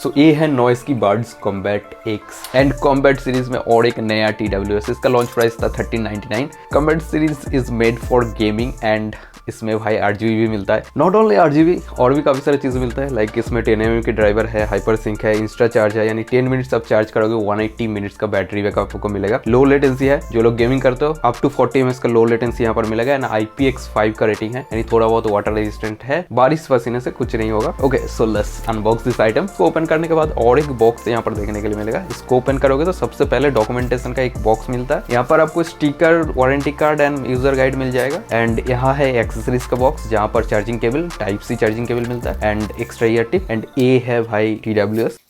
सो ये है नॉइस की birds combat x and combat series में और एक नया TWS। इसका लॉन्च प्राइस था 1399। Combat series is made for gaming and इसमें भाई RGB भी मिलता है। नॉट ओनली RGB, और भी काफ़ी सारी चीज़ें मिलता है। लाइक इसमें 10 mm की ड्राइवर है, हाइपर सिंक है, इंस्टा चार्ज है, यानी 10 मिनट्स आप चार्ज करोगे 180 मिनट्स का बैटरी बैकअप आपको मिलेगा। लो लेटेंसी है, जो लोग गेमिंग करते हो अप टू 40 ms का लो लेटेंसी यहाँ पर मिलेगा एंड IPX5 का रेटिंग है, यानी थोड़ा बहुत वाटर रेजिस्टेंट है, बारिश पसीने से कुछ नहीं होगा। Okay so let's unbox this item. इसको ओपन करने के बाद और एक बॉक्स यहाँ पर देखने के लिए मिलेगा। इसको ओपन करोगे तो सबसे पहले डॉक्यूमेंटेशन का एक बॉक्स मिलता है। यहाँ पर आपको sticker, warranty card and user guide मिल जाएगा एंड यहाँ है एक्सेसरीज का बॉक्स जहाँ पर charging cable, type C charging cable मिलता है and extra ear tip and ये है भाई TWS।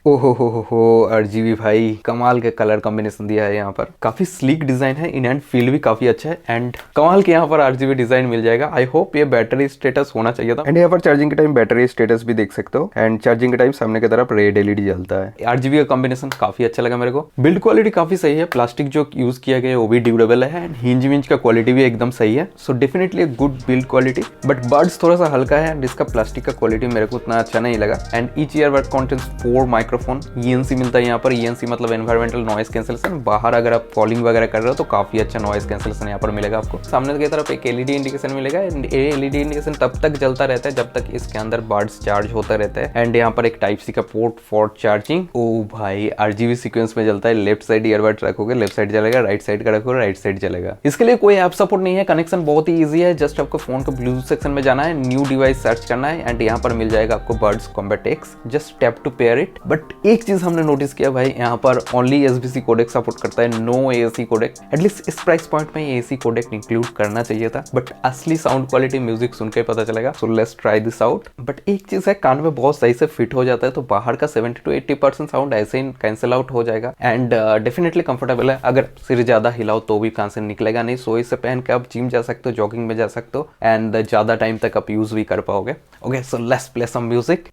ओहो हो RGB भाई कमाल के कलर कॉम्बिनेशन दिया है। यहाँ पर काफी स्लीक डिजाइन है, इन एंड फील भी काफी अच्छा है एंड कमाल के यहाँ पर RGB डिजाइन मिल जाएगा। आई होप ये बैटरी स्टेटस होना चाहिए था एंड यहाँ पर चार्जिंग के टाइम बैटरी स्टेटस भी देख सकते हो एंड चार्जिंग के टाइम सामने की तरफ रेड LED जलता है। RGB का कॉम्बिनेशन काफी अच्छा लगा मेरे को। बिल्ड क्वालिटी काफी सही है, प्लास्टिक जो यूज किया गया है वो भी ड्यूरेबल है एंड हिंज विंज का क्वालिटी भी एकदम सही है। So definitely good build quality, but birds थोड़ा सा हल्का है एंड इसका प्लास्टिक का क्वालिटी मेरे को उतना अच्छा नहीं लगा and each earbud contains 4 microphone. ENC मिलता है यहाँ पर। ENC मतलब एनवायरमेंटल नॉइस कैंसलेशन। बाहर अगर आप कॉलिंग वगैरह कर रहे हो तो काफी अच्छा नॉइस कैंसलेशन यहाँ पर मिलेगा आपको। सामने की तरफ एक LED इंडिकेशन मिलेगा एंड ये LED इंडिकेशन तब तक जलता रहता है जब तक इसके अंदर बर्ड्स चार्ज होता रहता है एंड यहाँ पर एक टाइप सी का पोर्ट फॉर चार्जिंग। ओ भाई RGB सीक्वेंस में जलता है। लेफ्ट साइड ईयरबड रखोगे लेफ्ट साइड जलेगा, राइट साइड का रखोगे राइट साइड जलेगा। इसके लिए कोई ऐप सपोर्ट नहीं है, कनेक्शन बहुत ही ईजी है। जस्ट आपको फोन को ब्लूटूथ सेक्शन में जाना है, न्यू डिवाइस सर्च करना है एंड यहाँ पर मिल जाएगा आपको birds combat X. Just tap to pair it. But एक चीज हमने नोटिस किया भाई, यहाँ पर ओनली SBC कोडेक सपोर्ट करता है, नो AAC कोडेक। एटलीस्ट इस प्राइस पॉइंट में AAC कोडेक इंक्लूड करना चाहिए था, बट असली साउंड क्वालिटी म्यूजिक सुन के पता चलेगा। So let's try this out. But एक चीज है, कान में बहुत सही से फिट हो जाता है, तो बाहर का 70 to 80% साउंड ऐसे ही कैंसिल आउट हो जाएगा एंड डेफिनेटली कंफर्टेबल है। अगर सिर ज्यादा हिलाओ तो भी कान से निकलेगा नहीं। सो इसे पहन के आप जिम जा सकते हो, जॉगिंग में जा सकते हो एंड ज्यादा टाइम तक आप यूज भी कर पाओगे। Okay so let's play some music.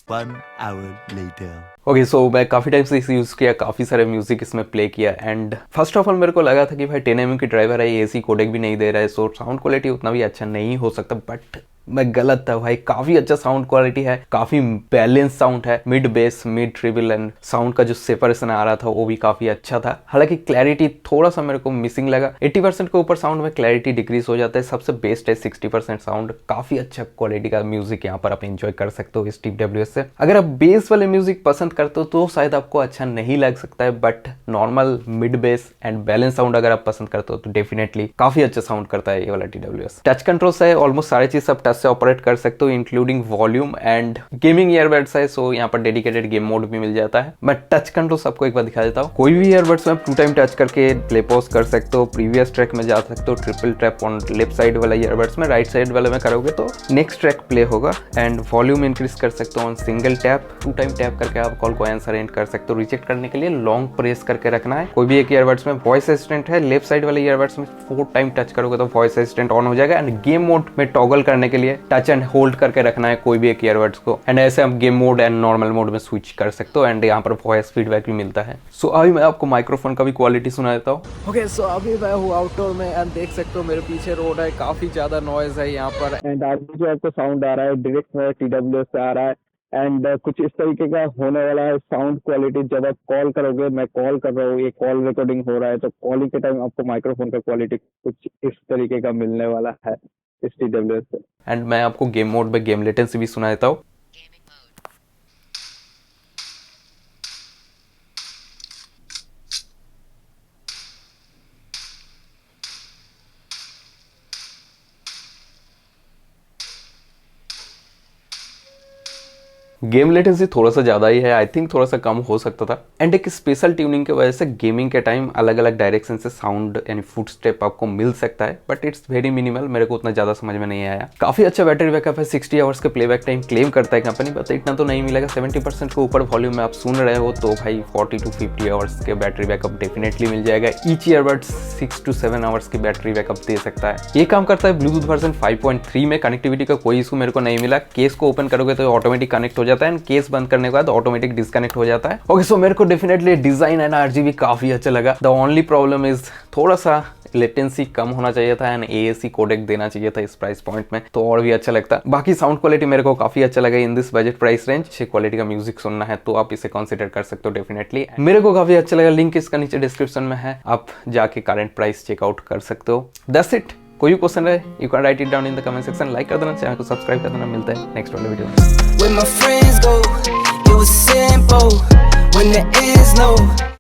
1 hour later. Okay so मैं काफी टाइम से इसे यूज किया, काफी सारे म्यूजिक इसमें प्ले किया एंड फर्स्ट ऑफ ऑल मेरे को लगा था कि भाई 10 mm की ड्राइवर है, AAC कोडेक भी नहीं दे रहा है, सो साउंड क्वालिटी उतना भी अच्छा नहीं हो सकता। बट मैं गलत था भाई, काफी अच्छा साउंड क्वालिटी है, काफी बैलेंस साउंड है। Mid bass, mid treble and sound का जो सेपरेशन आ रहा था वो भी काफी अच्छा था। हालांकि क्लैरिटी थोड़ा सा मेरे को मिसिंग लगा। 80% के ऊपर साउंड में क्लैरिटी डिक्रीज हो जाता है। सबसे बेस्ट है 60% साउंड। काफी अच्छा क्वालिटी का म्यूजिक यहाँ पर आप एंजॉय कर सकते हो इस TWS से। अगर आप बेस वाले म्यूजिक पसंद करते हो तो शायद आपको अच्छा नहीं लग सकता है, but normal mid base and balance sound अगर आप पसंद करते हो तो डेफिनेटली काफी अच्छा साउंड करता है ये वाला TWS। टच कंट्रोल से ऑलमोस्ट सारी चीज सब से ऑपरेट कर सकते हो, including volume and gaming earbuds है। सो यहाँ पर डेडिकेटेड गेम मोड भी मिल जाता है। मैं टच कंट्रोल सबको एक बार दिखा देता हूँ। कोई भी ईयरबड्स में 2 टाइम टच करके प्ले पॉज कर सकते हो, प्रीवियस ट्रैक में जा सकते हो, triple tap on left side वाला ईयरबड्स में, राइट साइड वाले में करोगे तो नेक्स्ट ट्रैक प्ले होगा एंड वॉल्यूम इंक्रीज कर सकते हो on single tap. 2 time tap करके आप कॉल को आंसर एंड कर सकते हो। रिजेक्ट करने के लिए लॉन्ग प्रेस करके रखना है। कोई भी एक ईयरबड्स में वॉइस असिस्टेंट है, लेफ्ट साइड वाले ईयरबड्स में 4 टाइम टच करोगे तो वॉइस असिस्टेंट ऑन हो जाएगा एंड गेम मोड में टॉगल करने के लिए टच एंड होल्ड करके रखना है कोई भी एक ईयरबड्स को एंड ऐसे आप game mode and normal mode में स्विच कर सकते हो एंड यहाँ पर वॉइस फीडबैक भी मिलता है। सो अभी मैं आपको माइक्रोफोन का भी क्वालिटी सुना देता हूँ। ओके सो अभी मैं हूँ आउटडोर में एंड देख सकते हो मेरे पीछे रोड है, काफी ज्यादा नॉइज है यहाँ पर एंड आगे जो आपको साउंड आ रहा है डायरेक्ट TWS से आ रहा है एंड कुछ इस तरीके का होने वाला है साउंड क्वालिटी। जब आप कॉल करोगे, मैं कॉल कर रहा हूँ, ये कॉल रिकॉर्डिंग हो रहा है, तो कॉलिंग के टाइम आपको माइक्रोफोन का क्वालिटी कुछ इस तरीके का मिलने वाला है इस TWS से। एंड मैं आपको गेम मोड में गेम लेटेंसी भी सुना देता हूँ। गेम लेटेंसी थोड़ा सा ज़्यादा ही है, आई थिंक थोड़ा सा कम हो सकता था एंड एक स्पेशल ट्यूनिंग की वजह से गेमिंग के टाइम अलग अलग डायरेक्शन से साउंड यानी फुट स्टेप आपको मिल सकता है, बट इट्स वेरी मिनिमल। मेरे को उतना ज़्यादा समझ में नहीं आया। काफ़ी अच्छा बैटरी बैकअप है, 60 आवर्स के प्लेबैक टाइम क्लेम करता है कंपनी, बट इतना तो नहीं मिलेगा। 70% के ऊपर वॉल्यूम में आप सुन रहे हो तो भाई 40 to 50 आवर्स के बैटरी बैकअप डेफिनेटली मिल जाएगा। ईच ईयरबड 6 to 7 आवर्स की बैटरी बैकअप दे सकता है। ये काम करता है ब्लूटूथ वर्जन 5.3 में। कनेक्टिविटी का कोई इशू मेरे को नहीं मिला। केस को ओपन करोगे तो ऑटोमेटिक कनेक्ट हो जाता है एंड केस बंद करने के बाद ऑटोमेटिक डिस्कनेक्ट हो जाता है। ओके सो मेरे को डेफिनेटली डिजाइन एंड RGB काफी अच्छा लगा। द ओनली प्रॉब्लम इज थोड़ा सा लेटेंसी कम होना चाहिए था एंड AAC कोडेक देना चाहिए था इस प्राइस पॉइंट में, तो और भी अच्छा लगता। बाकी साउंड क्वालिटी मेरे को काफी अच्छा लगा in this budget price range. अच्छी क्वालिटी का म्यूजिक सुनना है तो आप इसे कंसिडर कर सकते हो डेफिनेटली। मेरे को काफी अच्छा लगा, लिंक इसका नीचे डिस्क्रिप्शन में है, आप जाके करंट प्राइस चेकआउट कर सकते हो। That's it. कोई भी क्वेश्चन है you can write it down in the comment section. Like कर देना, चैनल को सब्सक्राइब कर देना। मिलता है नेक्स्ट वाले वीडियो में। Where my friends go, it was simple when the ends low.